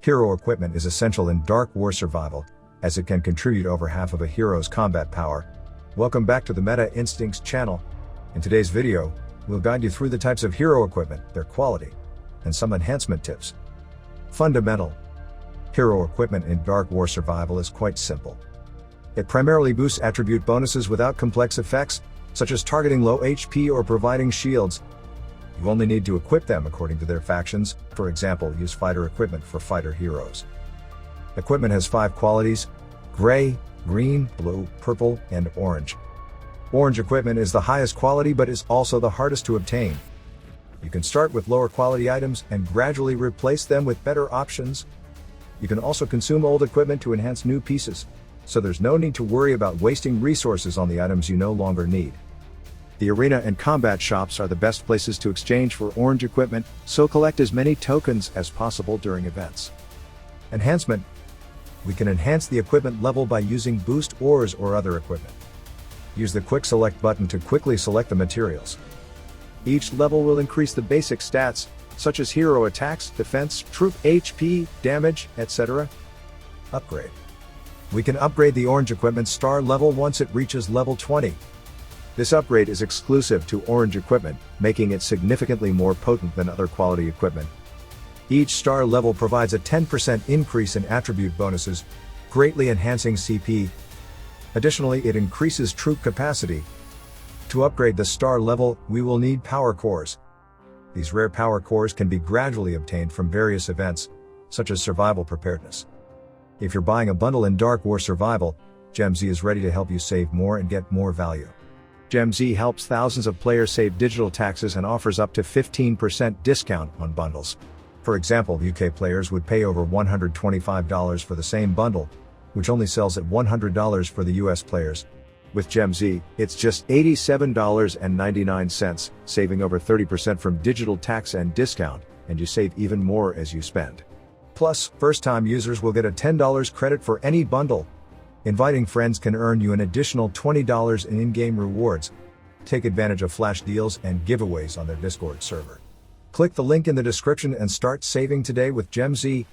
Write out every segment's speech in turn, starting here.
Hero equipment is essential in Dark War survival, as it can contribute over half of a hero's combat power. Welcome back to the Meta Instincts channel. In today's video, we'll guide you through the types of hero equipment, their quality, and some enhancement tips. Fundamental. Hero equipment in Dark War survival is quite simple. It primarily boosts attribute bonuses without complex effects, such as targeting low HP or providing shields. You only need to equip them according to their factions. For example, use fighter equipment for fighter heroes. Equipment has 5 qualities: gray, green, blue, purple, and orange. Orange equipment is the highest quality but is also the hardest to obtain. You can start with lower quality items and gradually replace them with better options. You can also consume old equipment to enhance new pieces, so there's no need to worry about wasting resources on the items you no longer need. The arena and combat shops are the best places to exchange for orange equipment, so collect as many tokens as possible during events. Enhancement. We can enhance the equipment level by using boost ores or other equipment. Use the quick select button to quickly select the materials. Each level will increase the basic stats, such as hero attacks, defense, troop HP, damage, etc. Upgrade. We can upgrade the orange equipment star level once it reaches level 20. This upgrade is exclusive to orange equipment, making it significantly more potent than other quality equipment. Each star level provides a 10% increase in attribute bonuses, greatly enhancing CP. Additionally, it increases troop capacity. To upgrade the star level, we will need power cores. These rare power cores can be gradually obtained from various events, such as Survival Preparedness. If you're buying a bundle in Dark War survival, GemZ is ready to help you save more and get more value. GemZ helps thousands of players save digital taxes and offers up to 15% discount on bundles. For example, UK players would pay over $125 for the same bundle, which only sells at $100 for the US players. With GemZ, it's just $87.99, saving over 30% from digital tax and discount, and you save even more as you spend. Plus, first-time users will get a $10 credit for any bundle. Inviting friends can earn you an additional $20 in in-game rewards. Take advantage of flash deals and giveaways on their Discord server. Click the link in the description and start saving today with GemZ.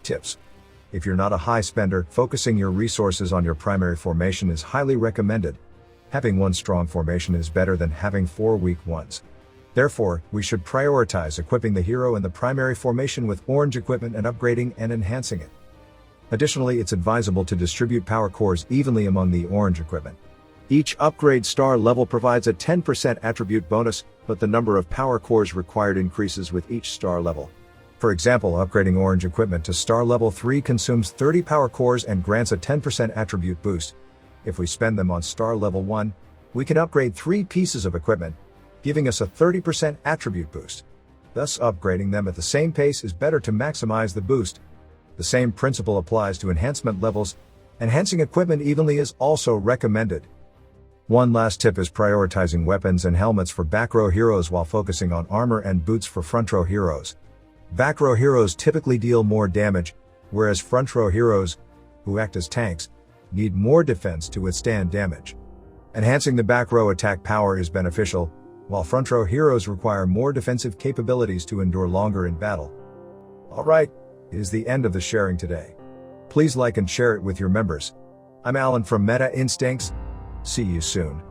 Tips. If you're not a high spender, focusing your resources on your primary formation is highly recommended. Having one strong formation is better than having 4 weak ones. Therefore, we should prioritize equipping the hero in the primary formation with orange equipment and upgrading and enhancing it. Additionally, it's advisable to distribute power cores evenly among the orange equipment. Each upgrade star level provides a 10% attribute bonus, but the number of power cores required increases with each star level. For example, upgrading orange equipment to star level 3 consumes 30 power cores and grants a 10% attribute boost. If we spend them on star level 1, we can upgrade 3 pieces of equipment, giving us a 30% attribute boost. Thus, upgrading them at the same pace is better to maximize the boost. The same principle applies to enhancement levels. Enhancing equipment evenly is also recommended. One last tip is prioritizing weapons and helmets for back row heroes while focusing on armor and boots for front row heroes. Back row heroes typically deal more damage, whereas front row heroes, who act as tanks, need more defense to withstand damage. Enhancing the back row attack power is beneficial, while front row heroes require more defensive capabilities to endure longer in battle. Alright, it is the end of the sharing today. Please like and share it with your members. I'm Alan from Meta Instincts. See you soon.